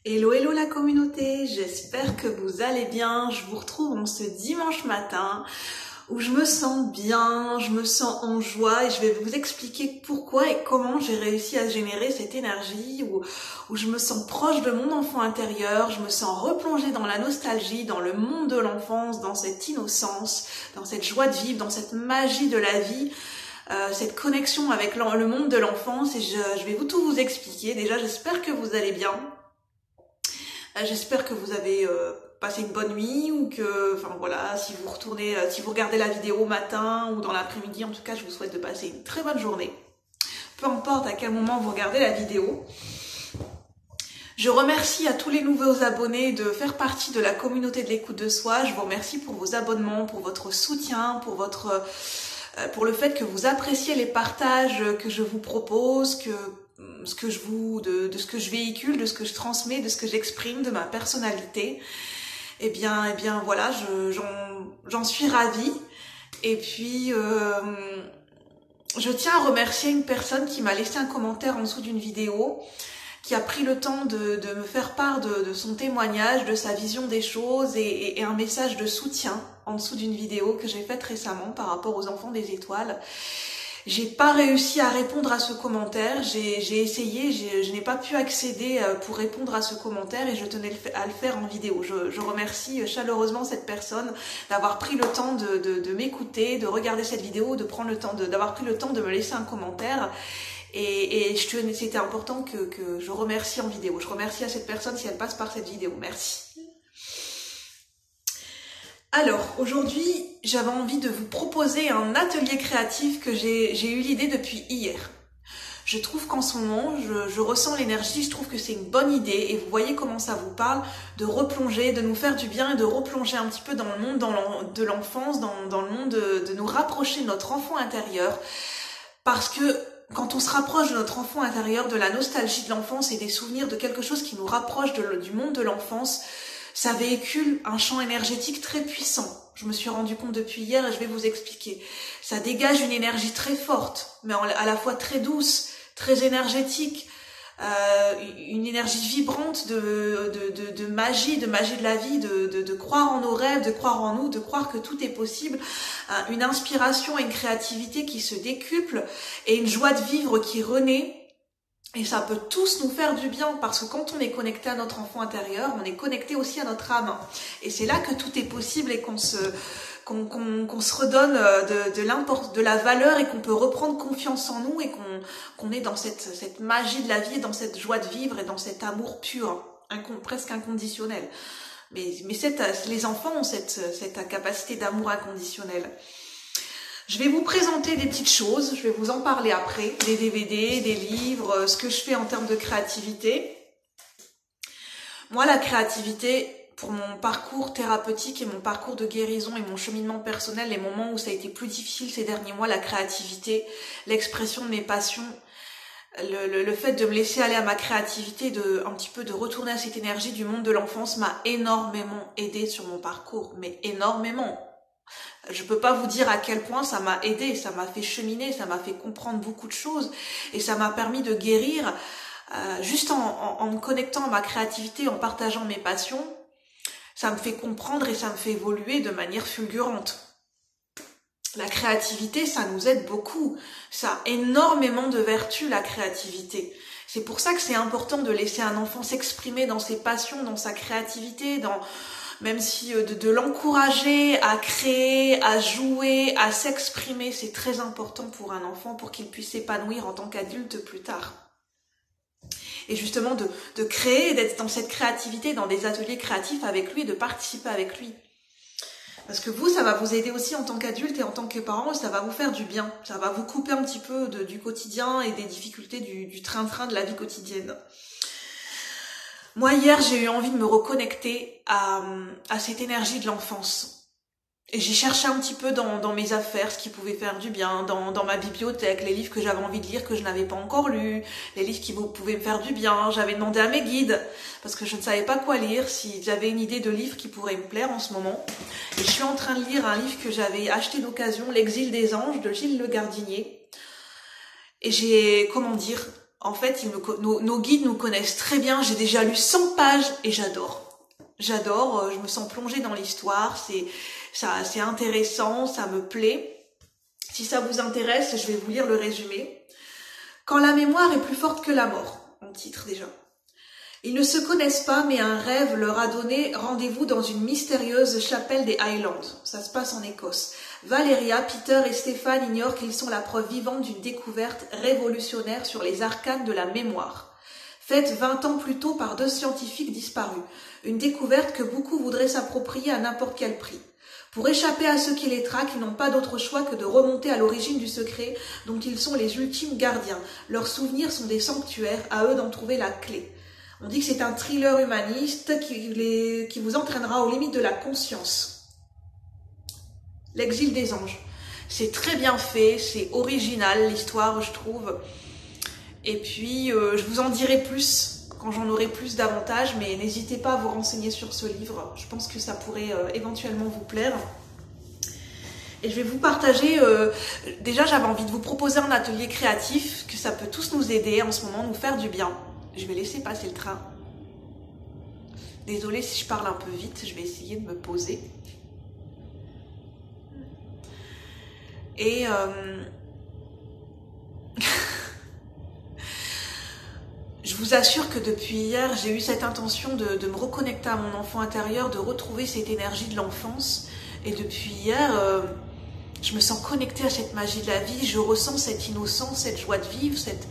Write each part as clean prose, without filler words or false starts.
Hello, hello la communauté, j'espère que vous allez bien. Je vous retrouve en ce dimanche matin où je me sens bien, je me sens en joie et je vais vous expliquer pourquoi et comment j'ai réussi à générer cette énergie où je me sens proche de mon enfant intérieur, je me sens replongée dans la nostalgie, dans le monde de l'enfance, dans cette innocence, dans cette joie de vivre, dans cette magie de la vie. Cette connexion avec le monde de l'enfance et je vais tout vous expliquer. Déjà, j'espère que vous allez bien. J'espère que vous avez passé une bonne nuit ou que, enfin voilà, si vous retournez, si vous regardez la vidéo au matin ou dans l'après-midi, en tout cas, je vous souhaite de passer une très bonne journée. Peu importe à quel moment vous regardez la vidéo. Je remercie à tous les nouveaux abonnés de faire partie de la communauté de l'écoute de soi. Je vous remercie pour vos abonnements, pour votre soutien, pour le fait que vous appréciez les partages que je vous propose, de ce que je véhicule, de ce que je transmets, de ce que j'exprime, de ma personnalité. Eh bien voilà, j'en suis ravie. Et puis je tiens à remercier une personne qui m'a laissé un commentaire en dessous d'une vidéo, qui a pris le temps de me faire part de son témoignage, de sa vision des choses et un message de soutien en dessous d'une vidéo que j'ai faite récemment par rapport aux enfants des étoiles. J'ai pas réussi à répondre à ce commentaire, j'ai essayé, je n'ai pas pu accéder pour répondre à ce commentaire et je tenais à le faire en vidéo. Je remercie chaleureusement cette personne d'avoir pris le temps de m'écouter, de regarder cette vidéo, d'avoir pris le temps de me laisser un commentaire. Et c'était important que je remercie en vidéo. Je remercie à cette personne si elle passe par cette vidéo. Merci. Alors, aujourd'hui, j'avais envie de vous proposer un atelier créatif que j'ai eu l'idée depuis hier. Je trouve qu'en ce moment, je ressens l'énergie, je trouve que c'est une bonne idée et vous voyez comment ça vous parle de replonger, de nous faire du bien et de replonger un petit peu dans le monde de l'enfance, dans le monde de nous rapprocher de notre enfant intérieur. Parce que quand on se rapproche de notre enfant intérieur, de la nostalgie de l'enfance et des souvenirs de quelque chose qui nous rapproche du monde de l'enfance, ça véhicule un champ énergétique très puissant. Je me suis rendu compte depuis hier et je vais vous expliquer. Ça dégage une énergie très forte, mais à la fois très douce, très énergétique, une énergie vibrante de magie, de la vie, de croire en nos rêves, de croire en nous, de croire que tout est possible, une inspiration et une créativité qui se décuplent et une joie de vivre qui renaît. Et ça peut tous nous faire du bien parce que quand on est connecté à notre enfant intérieur, on est connecté aussi à notre âme. Et c'est là que tout est possible et qu'on se redonne de la valeur et qu'on peut reprendre confiance en nous et qu'on est dans cette magie de la vie, dans cette joie de vivre et dans cet amour pur, presque inconditionnel. Mais les enfants ont cette capacité d'amour inconditionnel. Je vais vous présenter des petites choses, je vais vous en parler après, des DVD, des livres, ce que je fais en termes de créativité. Moi, la créativité, pour mon parcours thérapeutique et mon parcours de guérison et mon cheminement personnel, les moments où ça a été plus difficile ces derniers mois, la créativité, l'expression de mes passions, le fait de me laisser aller à ma créativité, un petit peu de retourner à cette énergie du monde de l'enfance m'a énormément aidé sur mon parcours, mais énormément. Je peux pas vous dire à quel point ça m'a aidé, ça m'a fait cheminer, ça m'a fait comprendre beaucoup de choses et ça m'a permis de guérir juste en me connectant à ma créativité, en partageant mes passions. Ça me fait comprendre et ça me fait évoluer de manière fulgurante. La créativité, ça nous aide beaucoup. Ça a énormément de vertus, la créativité. C'est pour ça que c'est important de laisser un enfant s'exprimer dans ses passions, dans sa créativité, même si de l'encourager à créer, à jouer, à s'exprimer, c'est très important pour un enfant pour qu'il puisse s'épanouir en tant qu'adulte plus tard. Et justement de créer, d'être dans cette créativité, dans des ateliers créatifs avec lui, de participer avec lui. Parce que vous, ça va vous aider aussi en tant qu'adulte et en tant que parent, et ça va vous faire du bien. Ça va vous couper un petit peu du quotidien et des difficultés du train-train de la vie quotidienne. Moi, hier, j'ai eu envie de me reconnecter à cette énergie de l'enfance. Et j'ai cherché un petit peu dans mes affaires ce qui pouvait faire du bien, dans ma bibliothèque, les livres que j'avais envie de lire que je n'avais pas encore lus, les livres qui pouvaient me faire du bien. J'avais demandé à mes guides, parce que je ne savais pas quoi lire, si j'avais une idée de livre qui pourrait me plaire en ce moment. Et je suis en train de lire un livre que j'avais acheté d'occasion, L'Exil des anges, de Gilles Le Gardinier. Et j'ai, En fait, nos guides nous connaissent très bien. J'ai déjà lu 100 pages et j'adore. J'adore, je me sens plongée dans l'histoire. C'est intéressant, ça me plaît. Si ça vous intéresse, je vais vous lire le résumé. Quand la mémoire est plus forte que la mort, en titre déjà. Ils ne se connaissent pas, mais un rêve leur a donné rendez-vous dans une mystérieuse chapelle des Highlands. Ça se passe en Écosse. Valeria, Peter et Stéphane ignorent qu'ils sont la preuve vivante d'une découverte révolutionnaire sur les arcanes de la mémoire. Faite 20 ans plus tôt par 2 scientifiques disparus. Une découverte que beaucoup voudraient s'approprier à n'importe quel prix. Pour échapper à ceux qui les traquent, ils n'ont pas d'autre choix que de remonter à l'origine du secret dont ils sont les ultimes gardiens. Leurs souvenirs sont des sanctuaires, à eux d'en trouver la clé. On dit que c'est un thriller humaniste qui vous entraînera aux limites de la conscience. L'exil des anges. C'est très bien fait, c'est original l'histoire, je trouve. Et puis, je vous en dirai plus quand j'en aurai plus davantage, mais n'hésitez pas à vous renseigner sur ce livre. Je pense que ça pourrait éventuellement vous plaire. Et je vais vous partager, déjà j'avais envie de vous proposer un atelier créatif, que ça peut tous nous aider en ce moment, nous faire du bien. Je vais laisser passer le train. Désolée si je parle un peu vite, je vais essayer de me poser. Et je vous assure que depuis hier, j'ai eu cette intention de me reconnecter à mon enfant intérieur, de retrouver cette énergie de l'enfance. Et depuis hier, je me sens connectée à cette magie de la vie, je ressens cette innocence, cette joie de vivre, cette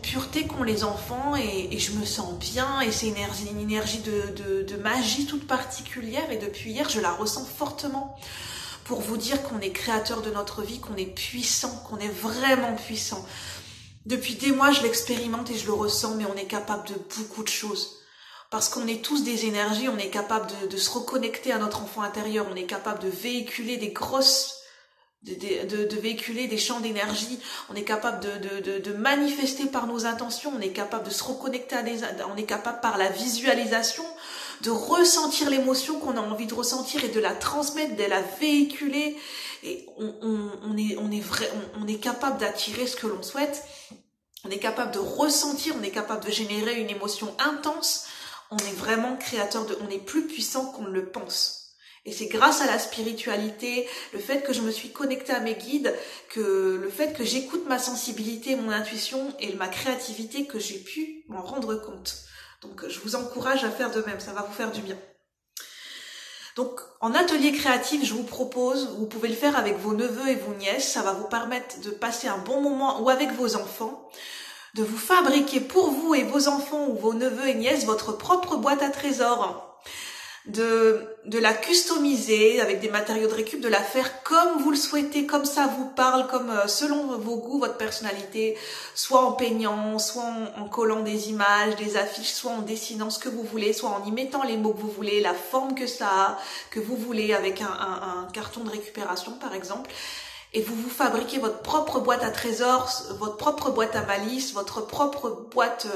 pureté qu'ont les enfants et je me sens bien et c'est une énergie de magie toute particulière et depuis hier je la ressens fortement pour vous dire qu'on est créateur de notre vie, qu'on est puissant, qu'on est vraiment puissant. Depuis des mois je l'expérimente et je le ressens mais on est capable de beaucoup de choses. Parce qu'on est tous des énergies, on est capable de se reconnecter à notre enfant intérieur, on est capable de véhiculer des grosses de véhiculer des champs d'énergie, on est capable de manifester par nos intentions, on est capable de se reconnecter on est capable par la visualisation de ressentir l'émotion qu'on a envie de ressentir et de la transmettre, de la véhiculer et on est capable d'attirer ce que l'on souhaite, on est capable de ressentir, on est capable de générer une émotion intense, on est vraiment créateur on est plus puissant qu'on ne le pense. Et c'est grâce à la spiritualité, le fait que je me suis connectée à mes guides, que le fait que j'écoute ma sensibilité, mon intuition et ma créativité que j'ai pu m'en rendre compte. Donc je vous encourage à faire de même, ça va vous faire du bien. Donc en atelier créatif, je vous propose, vous pouvez le faire avec vos neveux et vos nièces, ça va vous permettre de passer un bon moment ou avec vos enfants, de vous fabriquer pour vous et vos enfants ou vos neveux et nièces votre propre boîte à trésors. De la customiser avec des matériaux de récup, de la faire comme vous le souhaitez, comme ça vous parle, comme selon vos goûts, votre personnalité, soit en peignant, soit en collant des images, des affiches, soit en dessinant ce que vous voulez, soit en y mettant les mots que vous voulez, la forme que ça a, que vous voulez, avec un carton de récupération par exemple. Et vous fabriquez votre propre boîte à trésors, votre propre boîte à malice, votre propre boîte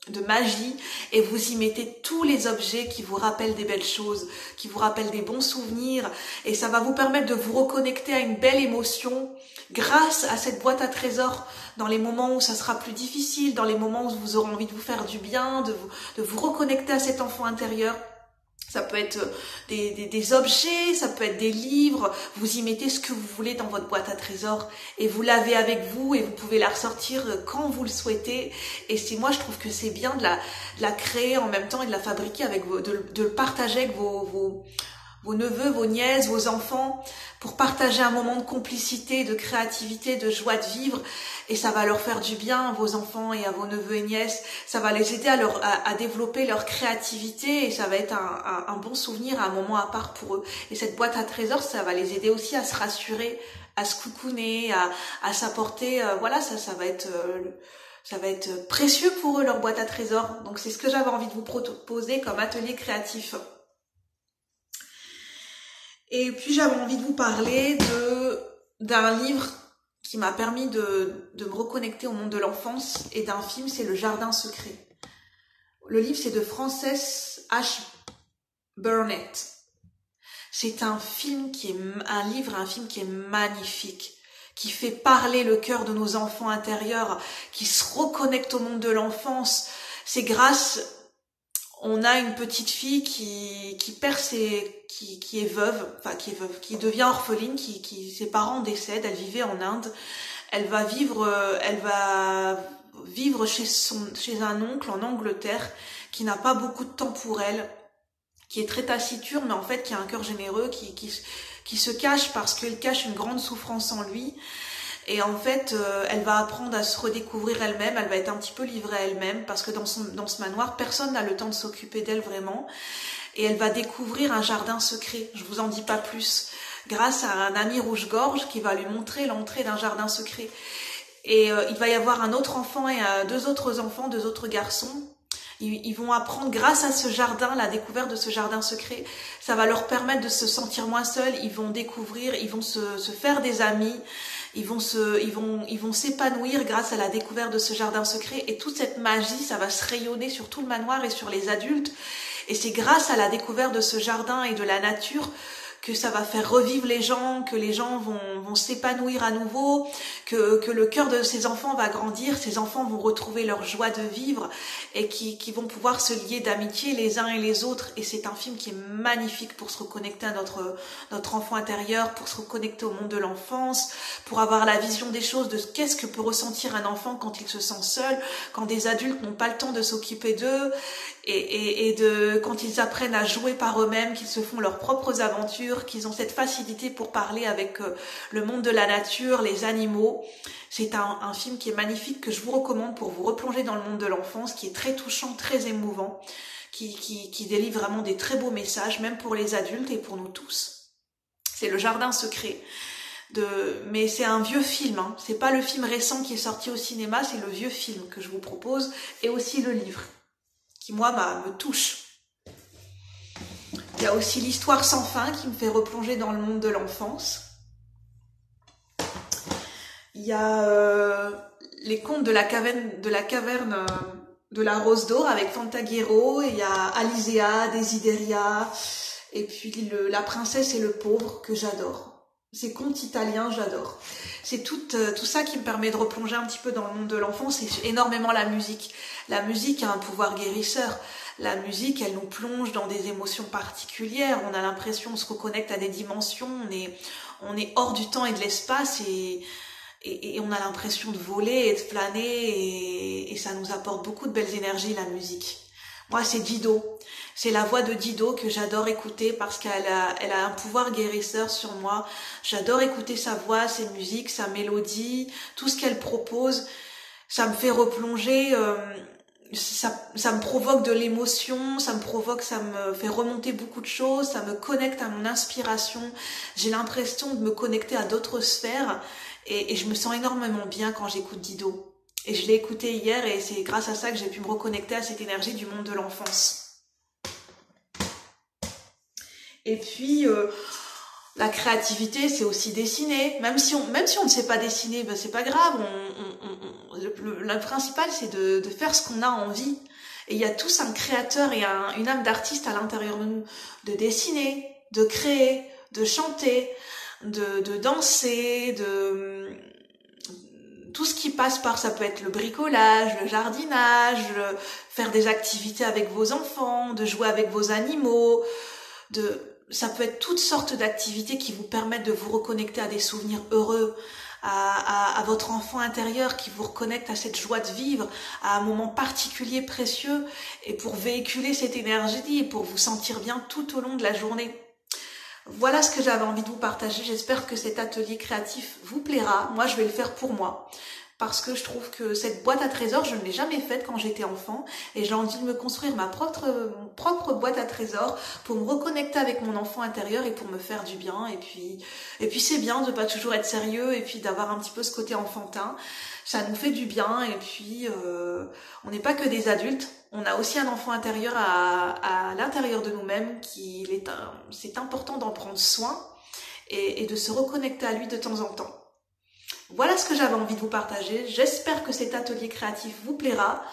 de magie et vous y mettez tous les objets qui vous rappellent des belles choses, qui vous rappellent des bons souvenirs et ça va vous permettre de vous reconnecter à une belle émotion grâce à cette boîte à trésors dans les moments où ça sera plus difficile, dans les moments où vous aurez envie de vous faire du bien, de vous reconnecter à cet enfant intérieur. Ça peut être des objets, ça peut être des livres, vous y mettez ce que vous voulez dans votre boîte à trésors et vous l'avez avec vous et vous pouvez la ressortir quand vous le souhaitez. Et moi je trouve que c'est bien de la créer en même temps et de la fabriquer avec de le partager avec vos neveux, vos nièces, vos enfants, pour partager un moment de complicité, de créativité, de joie de vivre. Et ça va leur faire du bien à vos enfants et à vos neveux et nièces. Ça va les aider à développer leur créativité et ça va être un bon souvenir, un moment à part pour eux. Et cette boîte à trésors, ça va les aider aussi à se rassurer, à se coucouner, à s'apporter. Voilà, ça va être précieux pour eux, leur boîte à trésors. Donc c'est ce que j'avais envie de vous proposer comme atelier créatif. Et puis j'avais envie de vous parler d'un livre qui m'a permis de me reconnecter au monde de l'enfance et d'un film, c'est Le Jardin secret. Le livre c'est de Frances H. Burnett. C'est un film qui est magnifique, qui fait parler le cœur de nos enfants intérieurs, qui se reconnecte au monde de l'enfance. C'est grâce, on a une petite fille qui est veuve, qui devient orpheline, ses parents décèdent, elle vivait en Inde, elle va vivre chez un oncle en Angleterre qui n'a pas beaucoup de temps pour elle, qui est très taciturne, mais en fait qui a un cœur généreux, qui se cache parce qu'il cache une grande souffrance en lui. Et en fait, elle va apprendre à se redécouvrir elle-même, elle va être un petit peu livrée à elle-même, parce que dans ce manoir, personne n'a le temps de s'occuper d'elle vraiment. Et elle va découvrir un jardin secret, je vous en dis pas plus, grâce à un ami rouge-gorge qui va lui montrer l'entrée d'un jardin secret. Et il va y avoir un autre enfant et deux autres garçons. Ils vont apprendre grâce à ce jardin, la découverte de ce jardin secret. Ça va leur permettre de se sentir moins seuls. Ils vont découvrir, ils vont se faire des amis. Ils vont s'épanouir grâce à la découverte de ce jardin secret. Et toute cette magie, ça va se rayonner sur tout le manoir et sur les adultes. Et c'est grâce à la découverte de ce jardin et de la nature que ça va faire revivre les gens, que les gens vont s'épanouir à nouveau, que le cœur de ces enfants va grandir, ces enfants vont retrouver leur joie de vivre et qui vont pouvoir se lier d'amitié les uns et les autres. Et c'est un film qui est magnifique pour se reconnecter à notre enfant intérieur, pour se reconnecter au monde de l'enfance, pour avoir la vision des choses, de qu'est-ce que peut ressentir un enfant quand il se sent seul, quand des adultes n'ont pas le temps de s'occuper d'eux, et quand ils apprennent à jouer par eux-mêmes, qu'ils se font leurs propres aventures, qu'ils ont cette facilité pour parler avec le monde de la nature, les animaux. C'est un film qui est magnifique, que je vous recommande pour vous replonger dans le monde de l'enfance, qui est très touchant, très émouvant, qui délivre vraiment des très beaux messages, même pour les adultes et pour nous tous. C'est Le Jardin secret. Mais c'est un vieux film, hein. C'est pas le film récent qui est sorti au cinéma, c'est le vieux film que je vous propose, et aussi le livre, qui moi me touche. Il y a aussi L'Histoire sans fin qui me fait replonger dans le monde de l'enfance. Il y a les contes de la caverne de la Rose d'Or avec Fantaguero, et il y a Alizea, Desideria, et puis La Princesse et le Pauvre, que j'adore. Ces contes italiens, j'adore. C'est tout ça qui me permet de replonger un petit peu dans le monde de l'enfance, et énormément la musique. La musique a un pouvoir guérisseur. La musique, elle nous plonge dans des émotions particulières. On a l'impression, on se reconnecte à des dimensions. On est hors du temps et de l'espace, et on a l'impression de voler et de planer, et ça nous apporte beaucoup de belles énergies, la musique. Moi, c'est Dido. C'est la voix de Dido que j'adore écouter parce qu'elle a un pouvoir guérisseur sur moi. J'adore écouter sa voix, ses musiques, sa mélodie, tout ce qu'elle propose. Ça me fait replonger, ça me provoque de l'émotion, ça me fait remonter beaucoup de choses, ça me connecte à mon inspiration. J'ai l'impression de me connecter à d'autres sphères, et je me sens énormément bien quand j'écoute Dido. Et je l'ai écouté hier, et c'est grâce à ça que j'ai pu me reconnecter à cette énergie du monde de l'enfance. Et puis, la créativité, c'est aussi dessiner. Même si on ne sait pas dessiner, ben c'est pas grave. Le principal, c'est de faire ce qu'on a envie. Et il y a tous un créateur et une âme d'artiste à l'intérieur de nous. De dessiner, de créer, de chanter, de danser, tout ce qui passe par, ça peut être le bricolage, le jardinage, faire des activités avec vos enfants, de jouer avec vos animaux, ça peut être toutes sortes d'activités qui vous permettent de vous reconnecter à des souvenirs heureux, à votre enfant intérieur, qui vous reconnecte à cette joie de vivre, à un moment particulier précieux, et pour véhiculer cette énergie et pour vous sentir bien tout au long de la journée. Voilà ce que j'avais envie de vous partager. J'espère que cet atelier créatif vous plaira. Moi, je vais le faire pour moi, parce que je trouve que cette boîte à trésors, je ne l'ai jamais faite quand j'étais enfant, et j'ai envie de me construire mon propre boîte à trésors pour me reconnecter avec mon enfant intérieur et pour me faire du bien. Et puis c'est bien de pas toujours être sérieux, et puis d'avoir un petit peu ce côté enfantin. Ça nous fait du bien, et puis on n'est pas que des adultes, on a aussi un enfant intérieur à l'intérieur de nous-mêmes, c'est important d'en prendre soin et de se reconnecter à lui de temps en temps. Voilà ce que j'avais envie de vous partager. J'espère que cet atelier créatif vous plaira.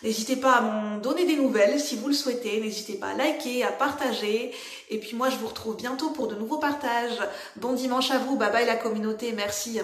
N'hésitez pas à m'en donner des nouvelles si vous le souhaitez. N'hésitez pas à liker, à partager. Et puis moi, je vous retrouve bientôt pour de nouveaux partages. Bon dimanche à vous. Bye bye la communauté. Merci.